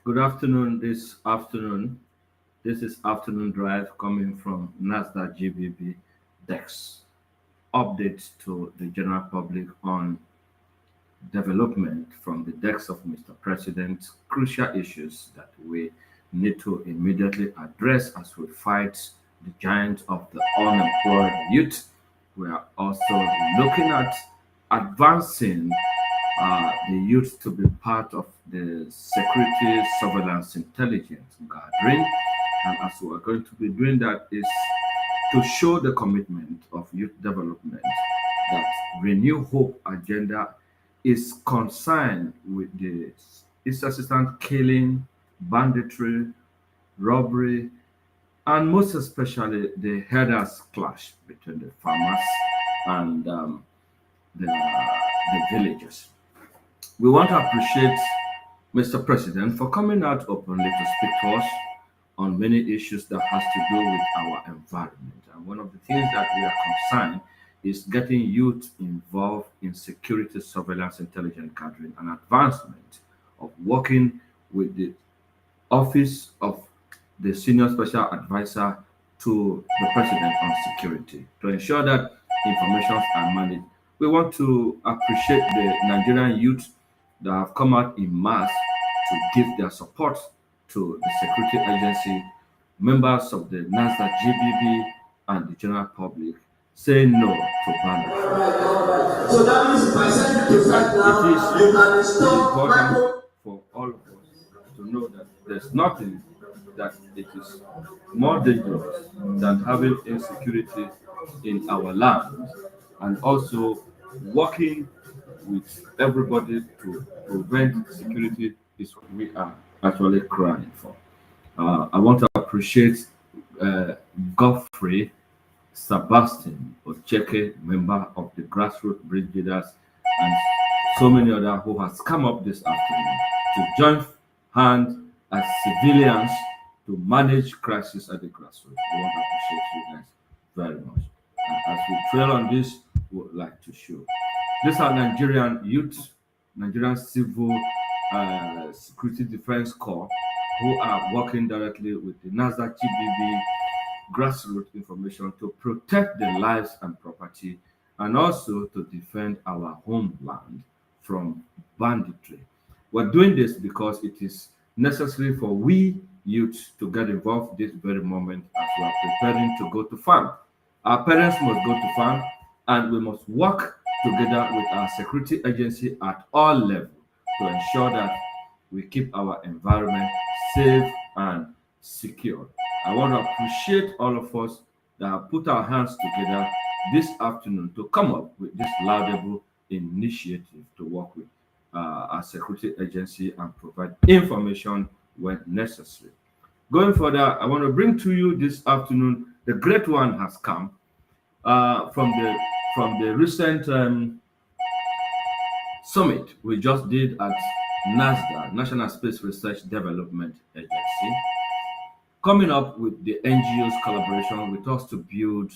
Good afternoon. This is afternoon drive coming from Nasdaq GBB DEX. Updates to the general public on development from the decks of Mr. President, crucial issues that we need to immediately address as we fight the giant of the unemployed youth. We are also looking at advancing the youth to be part of the security surveillance intelligence gathering. And as we are going to be doing that is to show the commitment of youth development that Renew Hope agenda is concerned with the incessant killing, banditry, robbery, and most especially the herders clash between the farmers and the villagers. We want to appreciate Mr. President for coming out openly to speak to us on many issues that has to do with our environment. And one of the things that we are concerned is getting youth involved in security surveillance intelligence gathering and advancement of working with the office of the senior special advisor to the president on security to ensure that informations are managed. We want to appreciate the Nigerian youth that have come out in mass to give their support to the security agency, members of the NASDAQ GBB, and the general public saying no to banditry. So that means by sending the flight It is now, you can really stop important micro. for all of us to know that there's nothing that it is more dangerous than having insecurity in our land, and also working with everybody to prevent security is what we are actually crying for. I want to appreciate uh, Godfrey Sebastian Ocheke, member of the Grassroots Bridge Leaders, and so many other who has come up this afternoon to join hands as civilians to manage crisis at the grassroots. I want to appreciate you guys very much. And as we trail on this, we would like to show. These are Nigerian youth, Nigerian Civil Security Defense Corps, who are working directly with the NASDAQ GBB grassroots information to protect the lives and property and also to defend our homeland from banditry. We're doing this because it is necessary for we youth to get involved this very moment as we are preparing to go to farm. Our parents must go to farm and we must work together with our security agency at all levels to ensure that we keep our environment safe and secure. I want to appreciate all of us that have put our hands together this afternoon to come up with this laudable initiative to work with our security agency and provide information when necessary. Going further, I want to bring to you this afternoon the great one has come from the recent summit we just did at NASDA, National Space Research Development Agency, coming up with the NGOs collaboration with us to build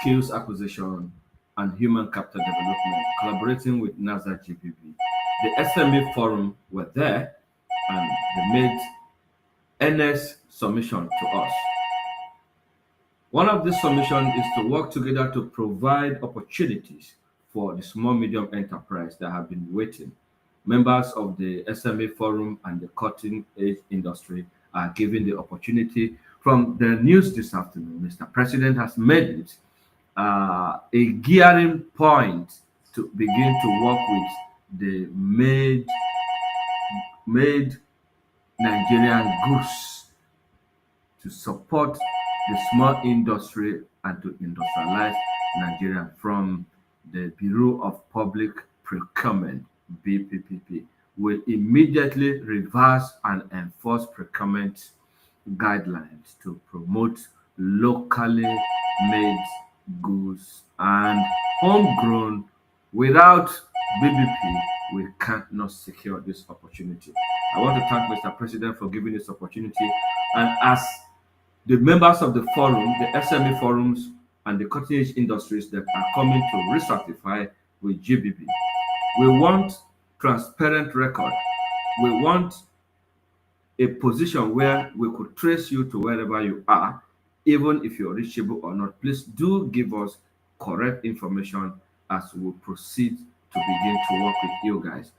skills acquisition and human capital development, collaborating with NASA GPP. The SME forum were there and they made NS submission to us. One of these submissions is to work together to provide opportunities for the small medium enterprise that have been waiting. Members of the SME forum and the cutting edge industry are given the opportunity. From the news this afternoon, Mr. President has made it a gearing point to begin to work with the made Nigerian goods to support the small industry and to industrialize Nigeria from the Bureau of Public Procurement, BPPP, will immediately reverse and enforce procurement guidelines to promote locally made goods and homegrown. Without BBP, we cannot secure this opportunity. I want to thank Mr. President for giving this opportunity. And as the members of the forum, the SME forums, and the cutting edge industries that are coming to recertify with GBB, we want transparent record. We want a position where we could trace you to wherever you are, even if you're reachable or not. Please do give us correct information as we proceed to begin to work with you guys.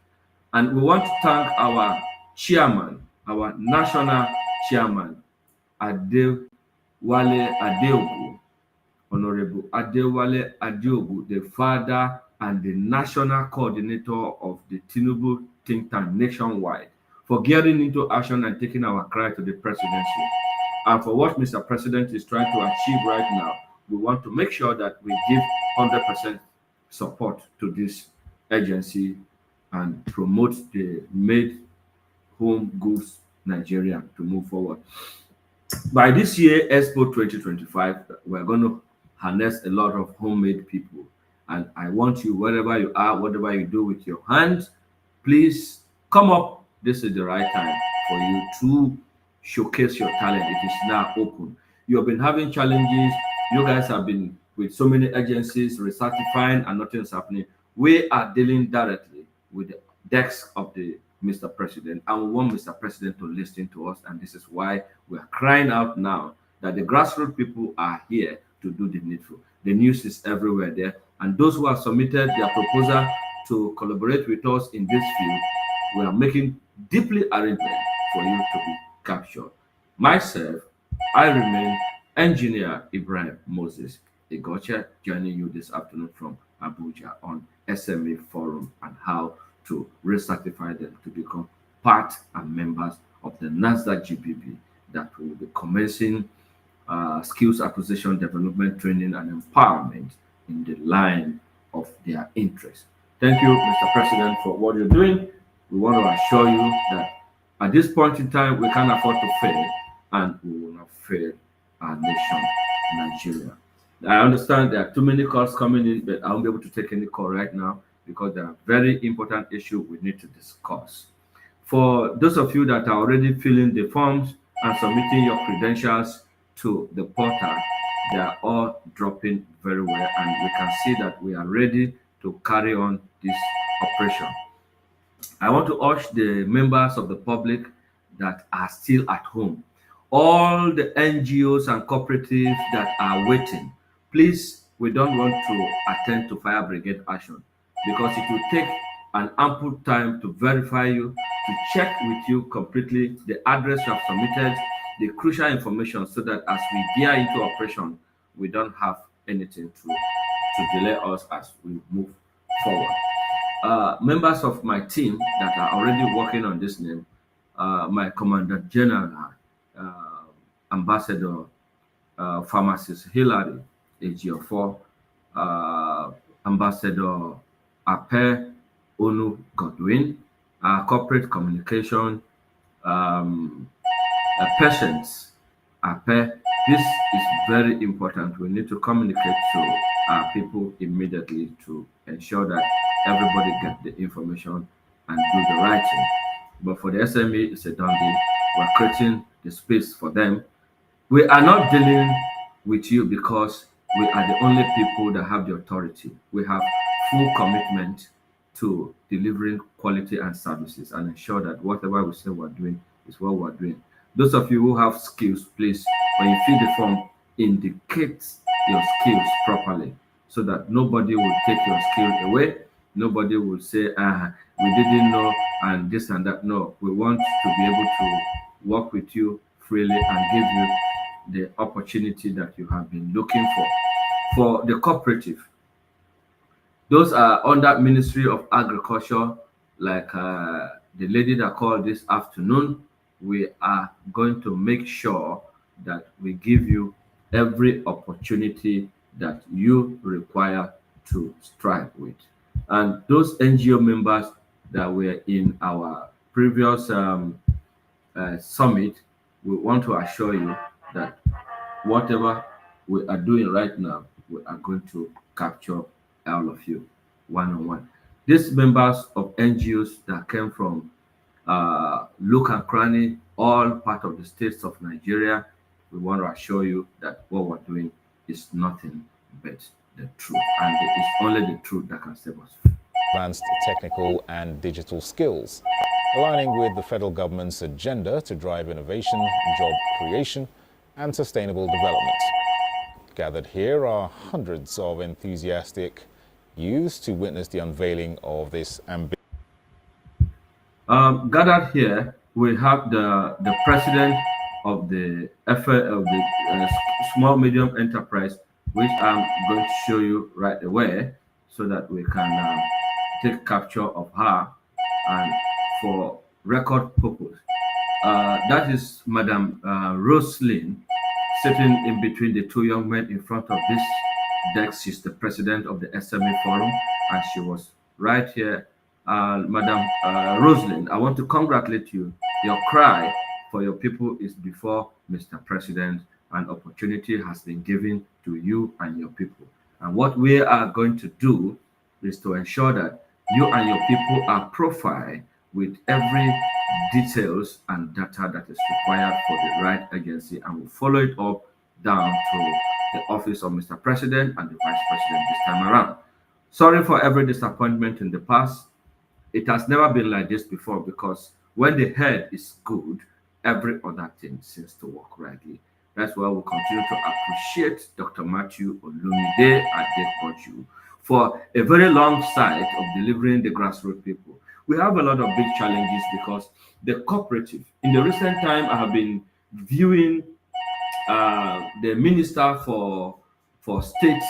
And we want to thank our chairman, our national chairman, Adewale Adeogu, Honorable Adewale Adeogu, the father and the national coordinator of the Tinubu think tank nationwide, for getting into action and taking our cry to the presidency. And for what Mr. President is trying to achieve right now, we want to make sure that we give 100% support to this agency and promote the made home goods Nigeria to move forward. By this year, Expo 2025, we're going to harness a lot of homemade people. And I want you, wherever you are, whatever you do with your hands, please come up. This is the right time for you to showcase your talent. It is now open. You have been having challenges. You guys have been with so many agencies recertifying and nothing is happening. We are dealing directly with the desk of the Mr. President, and we want Mr. President to listen to us. And this is why we are crying out now that the grassroots people are here to do the needful. The news is everywhere there, and those who have submitted their proposal to collaborate with us in this field, we are making deeply arrangement for you to be captured. Myself, I remain Engineer Ibrahim Moses Igoche, joining you this afternoon from Abuja on SMA Forum and how to recertify them to become part and members of the NASDAQ GBB that will be commencing skills acquisition, development, training, and empowerment in the line of their interest. Thank you, Mr. President, for what you're doing. We want to assure you that at this point in time, we can't afford to fail, and we will not fail our nation, Nigeria. I understand there are too many calls coming in, but I won't be able to take any call right now because there are very important issues we need to discuss. For those of you that are already filling the forms and submitting your credentials to the portal, they are all dropping very well, and we can see that we are ready to carry on this operation. I want to urge the members of the public that are still at home, all the NGOs and cooperatives that are waiting, please, we don't want to attend to fire brigade action because it will take an ample time to verify you, to check with you completely the address you have submitted, the crucial information, so that as we gear into operation, we don't have anything to delay us as we move forward. Members of my team that are already working on this name, my Commander General, Ambassador Pharmacist Hillary Ejiofor, Ambassador Ape Onu Godwin, corporate communication, patients, Ape. This is very important. We need to communicate to our people immediately to ensure that everybody gets the information and do the right thing. But for the SME, it's a done deal. We're creating the space for them. We are not dealing with you because we are the only people that have the authority. We have full commitment to delivering quality and services and ensure that whatever we say we're doing is what we're doing. Those of you who have skills, please, when you fill the form, indicate your skills properly so that nobody will take your skill away. Nobody will say, we didn't know and this and that. No, we want to be able to work with you freely and give you the opportunity that you have been looking for. For the cooperative, those are under Ministry of Agriculture, like the lady that called this afternoon. We are going to make sure that we give you every opportunity that you require to strive with. And those NGO members that were in our previous summit, we want to assure you that whatever we are doing right now, we are going to capture all of you one-on-one. These members of NGOs that came from Look and Cranny, all part of the states of Nigeria, we want to assure you that what we're doing is nothing but the truth, and it is only the truth that can save us. Advanced technical and digital skills. aligning with the federal government's agenda to drive innovation, job creation, and sustainable development. Gathered here are hundreds of enthusiastic youths to witness the unveiling of this ambitious. Gathered here, we have the president of the of the small medium enterprise, which I'm going to show you right away, so that we can take capture of her and for record purpose. That is Madam Roslyn sitting in between the two young men in front of this desk. She's the president of the SME Forum, and she was right here. Madam Roslyn, I want to congratulate you. Your cry for your people is before Mr. President. An opportunity has been given to you and your people. And what we are going to do is to ensure that you and your people are profiled with every details and data that is required for the right agency, and we'll follow it up down to the office of Mr. President and the Vice President this time around. Sorry for every disappointment in the past. It has never been like this before, because when the head is good, every other thing seems to work rightly. That's why we continue to appreciate Dr. Matthew Olumide Adepoju for a very long sight of delivering the grassroots people. We have a lot of big challenges because the cooperative, in the recent time, I have been viewing the Minister for State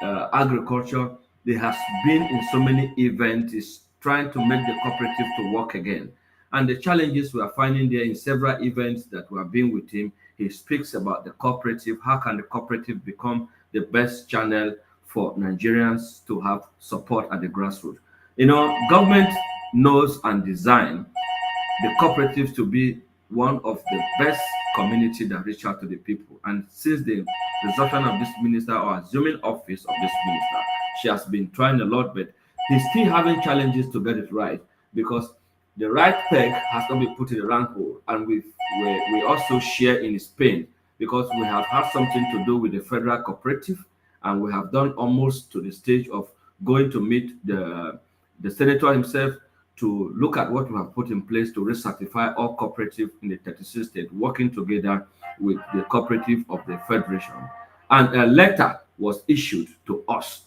Agriculture. There has been in so many events, is trying to make the cooperative to work again. And the challenges we are finding there in several events that we have been with him, he speaks about the cooperative. How can the cooperative become the best channel for Nigerians to have support at the grassroots? You know, government knows and design the cooperatives to be one of the best community that reach out to the people. And since the resumption of this minister, or assuming office of this minister, she has been trying a lot, but he's still having challenges to get it right, because the right peg has not been put in the round hole. And we also share in his pain, because we have had something to do with the federal cooperative, and we have done almost to the stage of going to meet the senator himself to look at what we have put in place to recertify all cooperative in the 36 states, working together with the cooperative of the federation. And a letter was issued to us.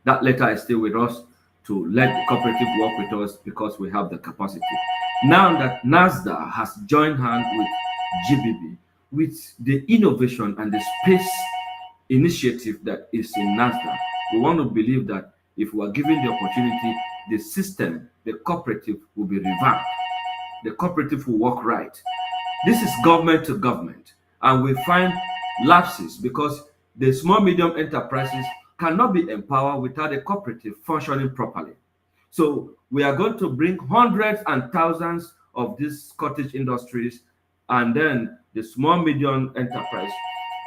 That letter is still with us, to let the cooperative work with us because we have the capacity. Now that NASDA has joined hands with GBB, with the innovation and the space initiative that is in NASDA, we want to believe that if we are given the opportunity, the system, the cooperative will be revamped. The cooperative will work right. This is government to government, and we find lapses because the small medium enterprises cannot be empowered without a cooperative functioning properly. So we are going to bring hundreds and thousands of these cottage industries and then the small medium enterprise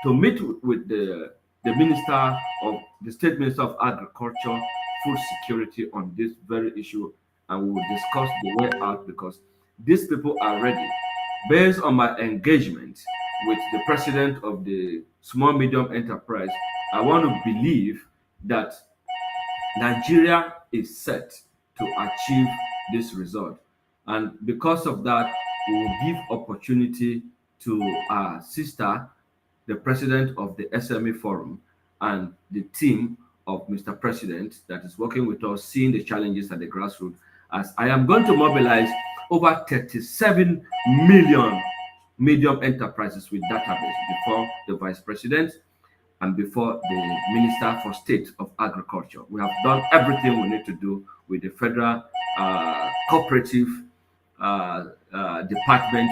to meet with the minister of the state minister of agriculture, food security on this very issue, and we will discuss the way out, because these people are ready. Based on my engagement with the president of the small medium enterprise, I want to believe that Nigeria is set to achieve this result. And because of that, we will give opportunity to our sister, the president of the SME Forum, and the team of Mr. President that is working with us, seeing the challenges at the grassroots, as I am going to mobilize over 37 million medium enterprises with database before the Vice President and before the Minister for State of Agriculture. We have done everything we need to do with the Federal Cooperative Department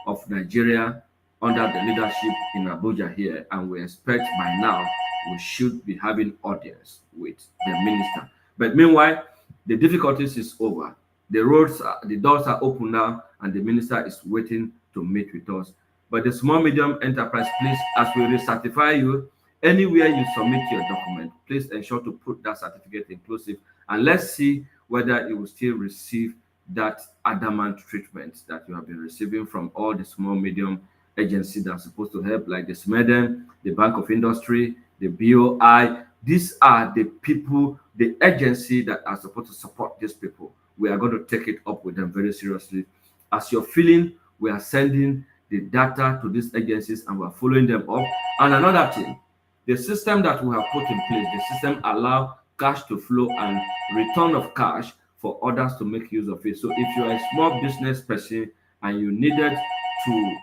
of Nigeria under the leadership in Abuja here, and we expect by now we should be having audience with the minister. But meanwhile, the difficulties is over. The doors are open now, and the minister is waiting to meet with us. But the small medium enterprise, please, as we recertify you, anywhere you submit your document, please ensure to put that certificate inclusive, and let's see whether you will still receive that adamant treatment that you have been receiving from all the small medium agencies that are supposed to help, like the SMEDEN, the Bank of Industry, the BOI. These are the people, the agency that are supposed to support these people. we are going to take it up with them very seriously. As you're feeling, we are sending the data to these agencies and we're following them up. And another thing, the system that we have put in place, the system allow cash to flow and return of cash for others to make use of it. So if you're a small business person and you needed to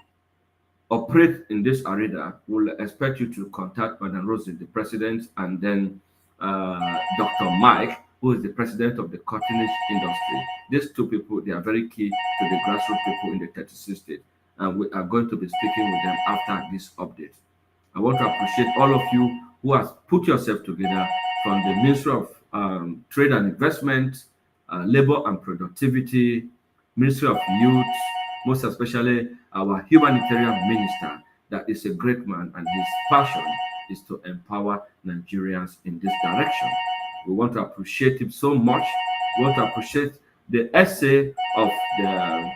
operate in this arena, we'll expect you to contact Madam Rosie, the president, and then Dr. Mike, who is the president of the cottage industry. These two people, they are very key to the grassroots people in the 36 states. And we are going to be speaking with them after this update. I want to appreciate all of you who has put yourself together, from the Ministry of Trade and Investment, Labor and Productivity, Ministry of Youth, most especially our humanitarian minister, that is a great man, and his passion is to empower Nigerians in this direction. We want to appreciate him so much. We want to appreciate the essay of the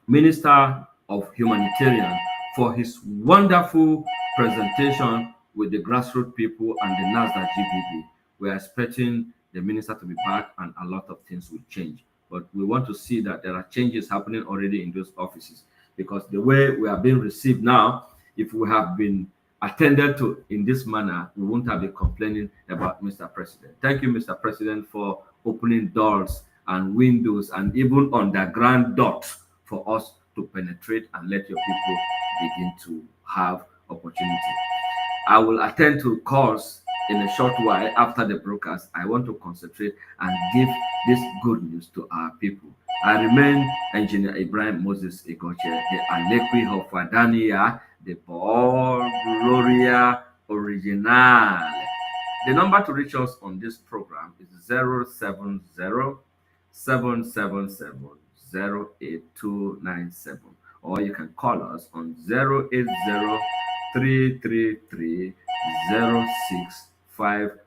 Minister of Humanitarian for his wonderful presentation with the grassroots people and the NASDAQ GBB. We are expecting the minister to be back and a lot of things will change. But we want to see that there are changes happening already in those offices, because the way we are being received now, if we have been attended to in this manner, we won't have been complaining about Mr. President. Thank you, Mr. President, for opening doors and windows and even underground doors for us to penetrate and let your people begin to have opportunity. I will attend to calls in a short while after the broadcast. I want to concentrate and give this good news to our people. I remain Engineer Ibrahim Moses Igoche, the Alekwi Hofadania, the Paul Gloria Original. The number to reach us on this program is 070-777-08297, or you can call us on 080-333-06500.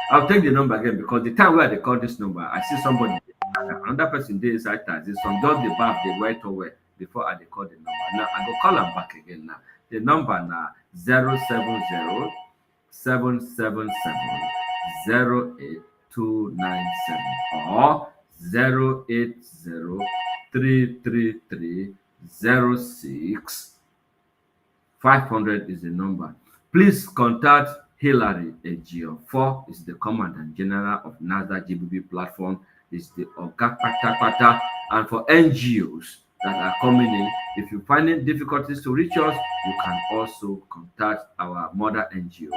I'll take the number again, because the time where they call this number, I see somebody, another person there inside taxi, some just the bath, they wait away before I call the number. Now I go call them back again now. The number now 070-777-08297 or 080-333-06-500 is the number. Please contact Hillary Ejiofor, is the Commandant General of NASDAQ GBB platform, is the Oga Pata. And for NGOs that are coming in, if you find it difficulties to reach us, you can also contact our mother NGO,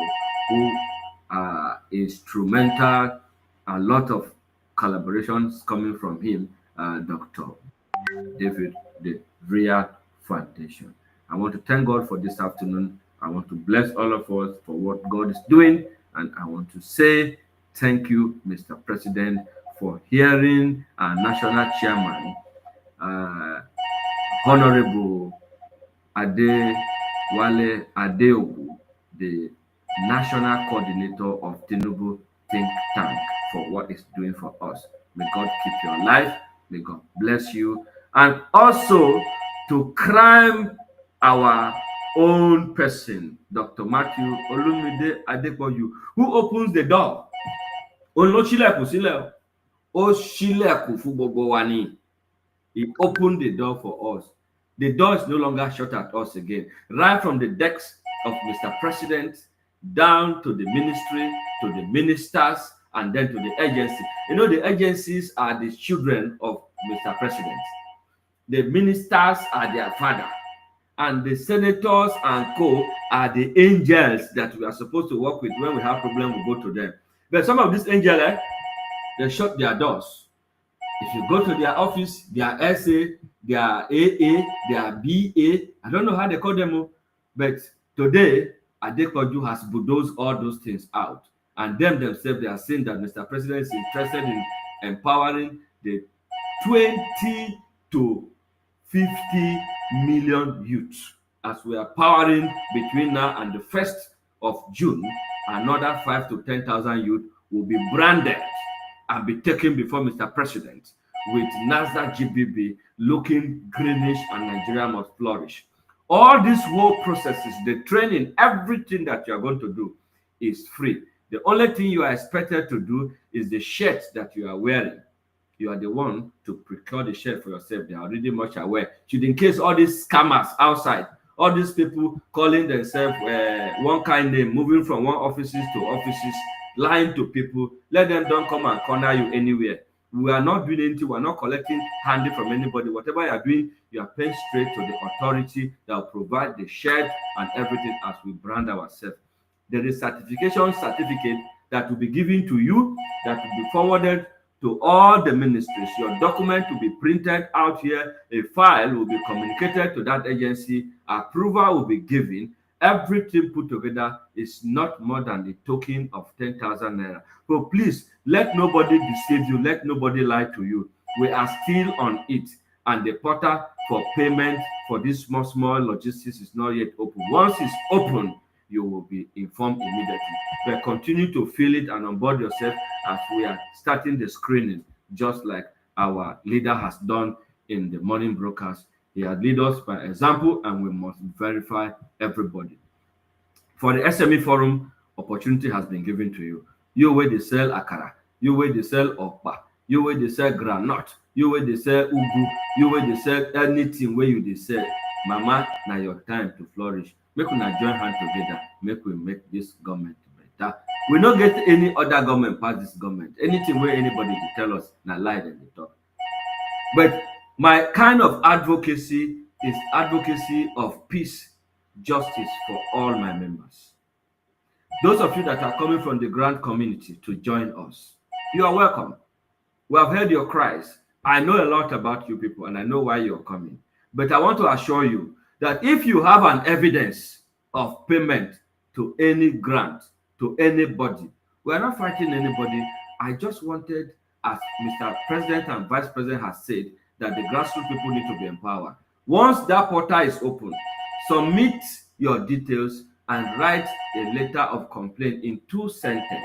who are instrumental, a lot of collaborations coming from him, Dr. David, the Real Foundation. I want to thank God for this afternoon. I want to bless all of us for what God is doing. And I want to say thank you, Mr. President, for hearing our national chairman, Honorable Adewale Adeogu, the national coordinator of Tinubu Think Tank, for what it's doing for us. May God keep your life. May God bless you. And also to crown our own person, Dr. Matthew Olumide Adepoju, who opens the door. He opened the door for us. The door is no longer shut at us again. Right from the decks of Mr. President, down to the ministry, to the ministers, and then to the agency. You know, the agencies are the children of Mr. President. The ministers are their father. And the senators and co are the angels that we are supposed to work with. When we have problems, we go to them. But some of these angels, they shut their doors. If you go to their office, their SA, their AA, their BA, I don't know how they call them, but today, Adepoju has bulldozed all those things out. And them themselves, they are saying that Mr. President is interested in empowering the 20 to 50 million youths. As we are powering between now and the 1st of June, another 5 to 10,000 youth will be branded and be taken before Mr. President with NASDAQ GBB looking greenish, and Nigeria must flourish. All these whole processes, the training, everything that you are going to do is free. The only thing you are expected to do is the shirt that you are wearing. you are the one to procure the share for yourself. They are already much aware. Should in case all these scammers outside, all these people calling themselves one kind name, moving from one offices to offices, lying to people, let them don't come and corner you anywhere. We are not doing anything. We are not collecting handy from anybody. Whatever you are doing, you are paying straight to the authority that will provide the shed and everything as we brand ourselves. There is certification certificate that will be given to you, that will be forwarded to all the ministries. Your document will be printed out here. A file will be communicated to that agency. Approval will be given. Everything put together is not more than the token of 10,000 naira. So please, let nobody deceive you. Let nobody lie to you. We are still on it. And the portal for payment for this small logistics is not yet open. Once it's open, you will be informed immediately. But continue to fill it and onboard yourself as we are starting the screening, just like our leader has done in the morning broadcast. He has led us by example, and we must verify everybody. For the SME forum, opportunity has been given to you. You where they sell akara, you where they sell okpa, you where they sell granite, you where they sell ugu, you where they sell anything where you they sell. Mama, now your time to flourish. Make una join hand together. Make we make this government better. We don't get any other government past this government. Anything where anybody to tell us na lie and they talk. But my kind of advocacy is advocacy of peace, justice for all my members. Those of you that are coming from the grand community to join us, you are welcome. We have heard your cries. I know a lot about you people and I know why you're coming. But I want to assure you that if you have an evidence of payment to any grant, to anybody, we are not fighting anybody. I just wanted, as Mr. President and Vice President has said, that the grassroots people need to be empowered. Once that portal is open, submit your details and write a letter of complaint in 2 sentences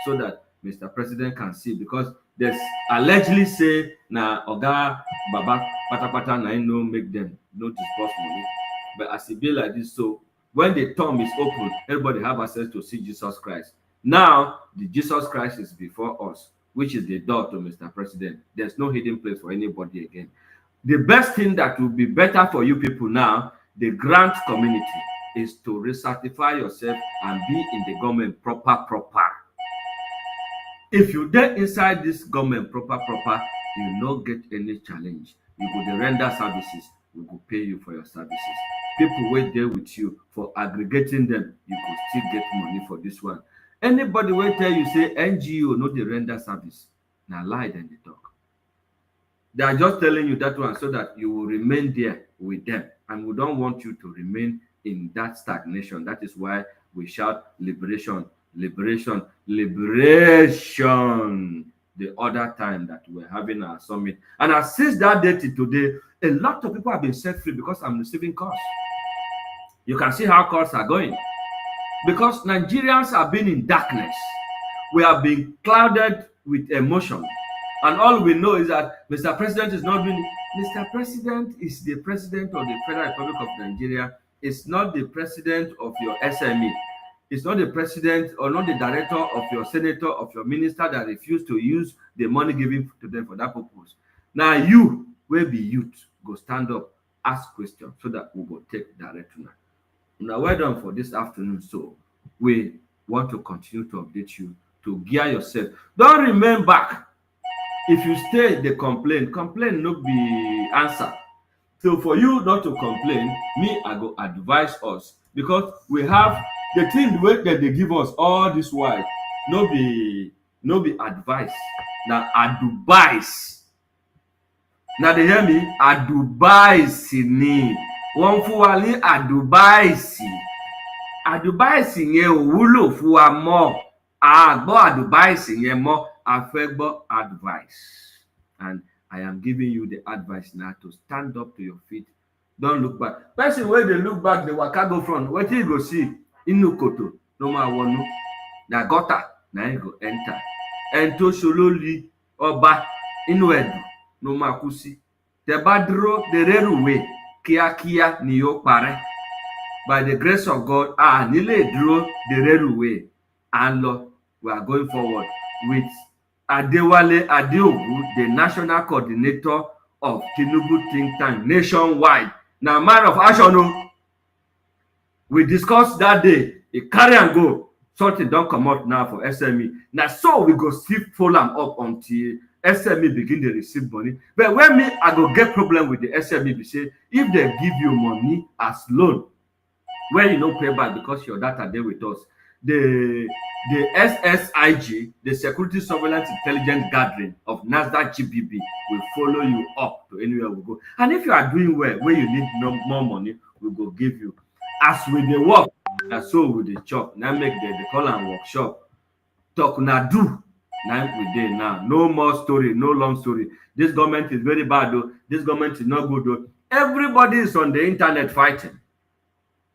so that Mr. President can see, because there's allegedly say na Oga Baba Patapata na no make them no disburse money. But as it be like this, so when the tomb is open, everybody have access to see Jesus Christ. Now, the Jesus Christ is before us, which is the door to Mr. President. There's no hidden place for anybody again. The best thing that will be better for you people now, the grant community, is to recertify yourself and be in the government proper. If you get inside this government proper, you not get any challenge. You go to render services, we will pay you for your services. People wait there with you for aggregating them, you could still get money for this one. Anybody will tell you say NGO no dey render service, na lie dem dey talk. They are just telling you that one so that you will remain there with them, and we don't want you to remain in that stagnation. That is why we shout liberation, liberation, liberation the other time that we're having our summit. And since that day to today, a lot of people have been set free because I'm receiving calls. You can see how calls are going. Because Nigerians have been in darkness. We have been clouded with emotion. And all we know is that Mr. President is not doing it. Mr. President is the president of the Federal Republic of Nigeria. It's not the president of your SME. It's not the president or not the director of your senator, of your minister that refused to use the money given to them for that purpose. Now you will be youth, go stand up, ask questions so that we will take direction. Now well done for this afternoon. So we want to continue to update you to gear yourself. Don't remain back. If you stay, they complain no be answer. So for you not to complain, me I go advise us, because we have the thing that they give us all this while, no be advice, na advice. Now they hear me? Advice ni. Wọ́n fún wa ní advice. Advice yẹn ò wúlò fún wa mọ́. A gbọ́ advice yẹn mọ́. A fẹ́ gbọ́ advice. And I am giving you the advice now to stand up to your feet. Don't look back. Person wey dey look back, dey waka go front. Wetin you go see? Inu koto no ma wọnú. Na gutter na him go enter. Ẹni tó ṣolórí ọba inú ẹ̀dùn no ma kú sí. Tẹ́ bá dúró de rẹ́rùwé kíákíá ni yóò parẹ́. By the grace of God, nílé dúró de rẹ́rùwé. And Lord, we are going forward with Adewale Adeogu, the national coordinator of Tinubu think tank nationwide. Now, man of action, no. We discussed that day, e carry and go. Something don't come out now for SME. Now, so we go still follow am up until SME begin to receive money. But when me, I go get problem with the SME, be say, if they give you money as loan, where you no pay back because your data there with us, the SSIG, the Security Surveillance Intelligence Gathering of NASDAQ GBB, will follow you up to anywhere we go. And if you are doing well, where you need more money, we go give you. As we dey work, na so we dey chop. Now make the call and workshop. Talk na do. Now we dey now. No more story, no long story. This government is very bad though. This government is not good though. Everybody is on the internet fighting.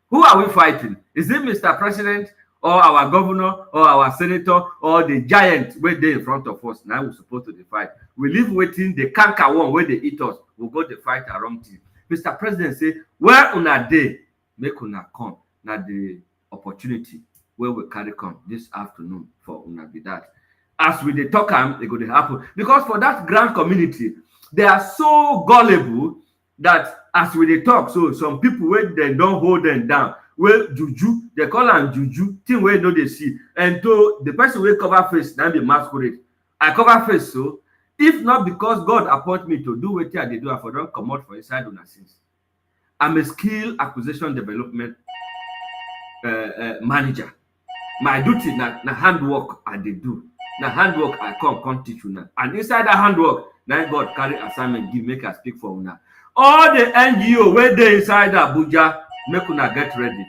Who are we fighting? Is it Mr. President or our governor or our senator or the giant wey dey in front of us? Now we're supposed to fight. We live waiting the canker one where they eat us. We'll go to fight around thing. Mr. President say, where una dey? Make una come. Now the opportunity where we carry come this afternoon for una be that. As we dey talk am, e go dey happen. Because for that grand community, they are so gullible that as we dey talk, so some people wey dem don hold them down, wey juju, they call am juju, thing wey no dey see. And to the person wey cover face, na be masquerade. I cover face so, if not because God appoint me to do wetin I dey do, I for don comot for inside una since. I'm a skill acquisition development manager. My duty na handwork I dey do. Na handwork I come teach una. And inside that handwork, now God carry assignment give make I speak for una. All the NGO wey dey inside Abuja, make una get ready.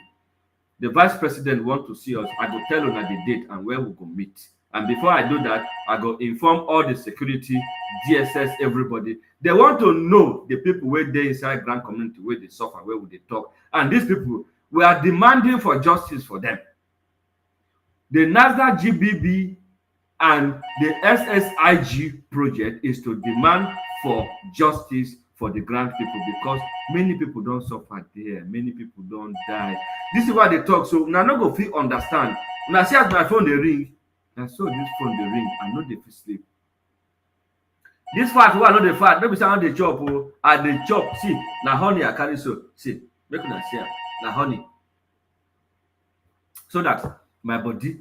The vice president want to see us. I go tell una the date and where we go meet. And before I do that, I go inform all the security, DSS, everybody. They want to know the people where they inside grand community, where they suffer, where would they talk. And these people, we are demanding for justice for them. The NASDAQ GBB and the SSIG project is to demand for justice for the grand people because many people don't suffer there. Many people don't die. This is why they talk. So now no go fit understand. When I see as my phone they ring, and so this phone they ring, I know they fit sleep. This fat wey I know the fat, maybe say I dey chop o, I dey chop. See, na honey I carry so. See, make una see am, na honey. So that my body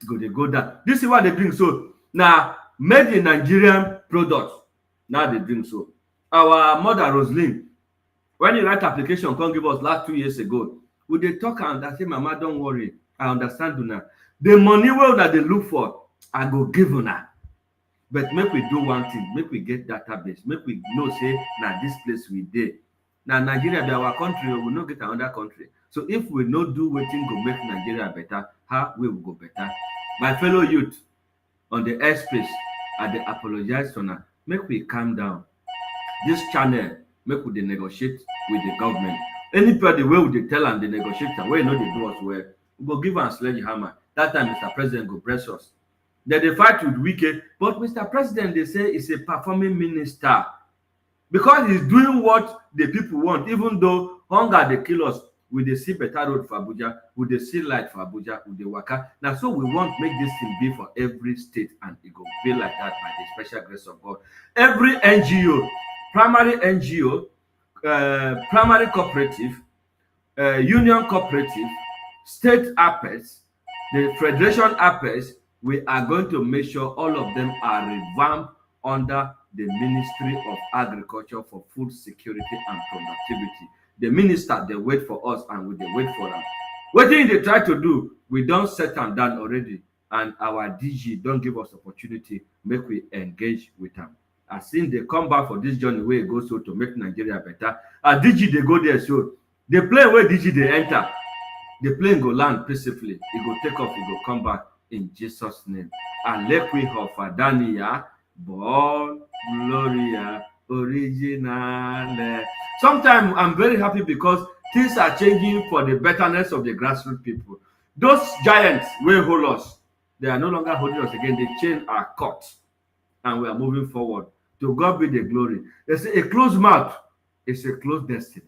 go dey go down. This is what they drink so. Na made in Nigerian products. Now they drink so. Our mother Roseline, when you write application, come give us last 2 years ago. We dey talk and I say, Mama, don't worry. I understand una. The money wey that they look for, I go give una. But make we do one thing, make we get database, make we know say na this place we dey. Now Nigeria be our country, we no get another country. So if we no do wetin go make Nigeria better, how we will go better? My fellow youth on the airspace, I dey apologize for now. Make we calm down. This channel, make we dey negotiate with the government. Anybody wey we dey tell am dey negotiate am, wey no dey do us well, we go give am sledgehammer. That time Mr. President go bless us. Then they fight with Wike, but Mr. President, they say, is a performing minister because he's doing what the people want. Even though hunger they kill us, we dey see better road for Abuja, we dey see light for Abuja, we dey waka. Now, so we want make this thing be for every state, and it go be like that by the special grace of God. Every NGO, primary NGO, primary cooperative, union cooperative, state APES, the federation APES, we are going to make sure all of them are revamped under the Ministry of Agriculture for Food Security and Productivity. The minister, they wait for us and we they wait for them. What thing they try to do, we don't set them down already. And our DG don't give us opportunity, make we engage with them. As soon they come back for this journey where it goes so to make Nigeria better, and DG they go there so the plane where DG they enter, the plane go land peacefully. It go take off, it go come back in Jesus' name. Alekwi Hofadania, Born Gloria Originale. Sometimes I'm very happy because things are changing for the betterness of the grassroots people. Those giants will hold us. They are no longer holding us again. The chains are cut. And we are moving forward. To God be the glory. They say a closed mouth is a closed destiny.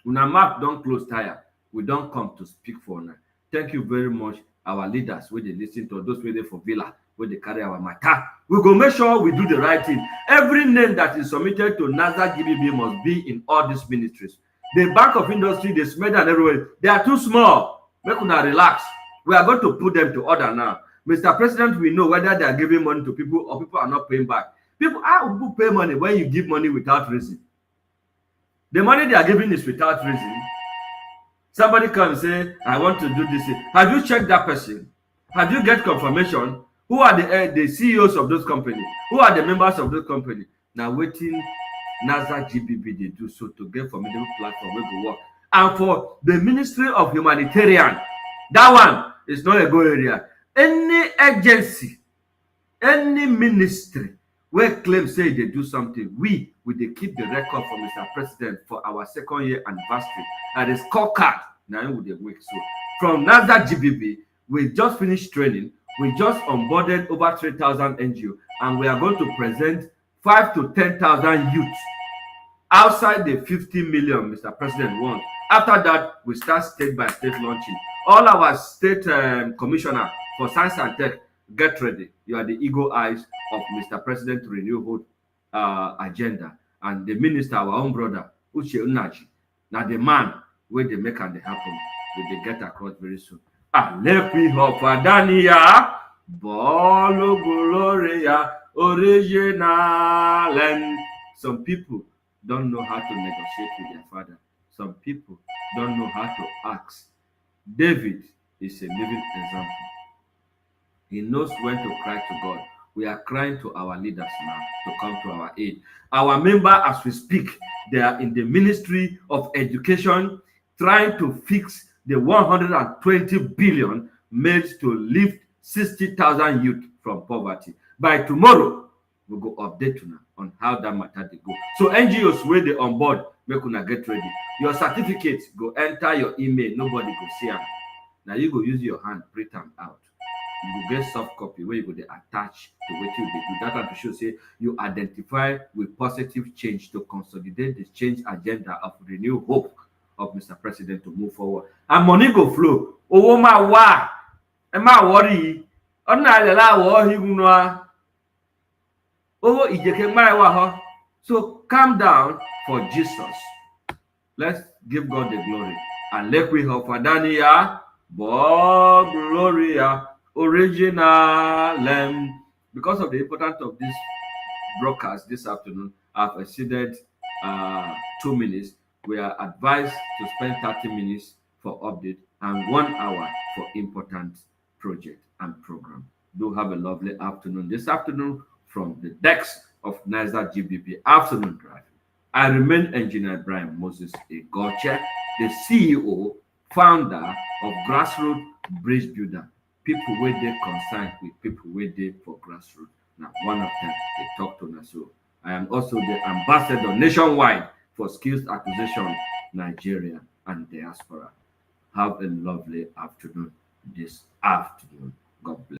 When our mouth don't close tire, we don't come to speak for now. Thank you very much, our leaders, where they listen to those where they for Villa. wey dey carry our matter. We go make sure we do the right thing. Every name that is submitted to NASDAQ GBB must be in all these ministries. The Bank of Industry, the SMED and everywhere, they are too small. Make una relax. We are going to put them to order now. Mr. President, we know whether they are giving money to people or people are not paying back. People, how will people pay money when you give money without reason? The money they are giving is without reason. Somebody comes and say, I want to do this. Have you checked that person? Have you get confirmation? Who are the CEOs of those companies? Who are the members of those companies? Now waiting NASDAQ GBB they do so to get formidable platform where go work. And for the Ministry of Humanitarian, that one is not a go area. Any agency, any ministry where claim say they do something, we they keep the record for Mr. President for our 2nd year anniversary. And the scorecard now with the week. So from NASDAQ GBB, we just finished training. We just onboarded over 3,000 NGO, and we are going to present 5,000 to 10,000 youths outside the 50 million Mr. President wants. After that, we start state by state launching. All our state commissioner for science and tech, get ready. You are the eagle eyes of Mr. President to renew hope agenda. And the minister, our own brother, Uche Unaji, now the man where they make and they happen, will they get across very soon. Alepi Hopadania, Bolo Gloria, Original. And some people don't know how to negotiate with their father. Some people don't know how to ask. David is a living example. He knows when to cry to God. We are crying to our leaders now to come to our aid. Our member, as we speak, they are in the Ministry of Education trying to fix the 120 billion made to lift 60,000 youth from poverty. By tomorrow, we'll go update you on how that matter they go. So NGOs where they on board, make una get ready. Your certificate go enter your email, nobody go see them. Now you go use your hand, print them out. You go get soft copy where you go attach to what you do. That to show say you identify with positive change to consolidate the change agenda of renew hope of Mr. President to move forward. And money go flow. Oh my wa, am I worry? I'm not allowed to oh, so calm down for Jesus. Let's give God the glory. And let we hope for Dania, Bob Gloria, Original. Because of the importance of this broadcast this afternoon, I've exceeded 2 minutes. We are advised to spend 30 minutes for update and 1 hour for important project and program. Do have a lovely afternoon. This afternoon from the decks of NASDAQ GBB Afternoon Drive, I remain Engineer Brian Moses Igoche, the CEO, founder of Grassroots Bridge Builder. People where they concerned with people where they for grassroots. Now, one of them, they talk to us. So I am also the ambassador nationwide for Skills Acquisition, Nigeria and diaspora. Have a lovely afternoon this afternoon. God bless.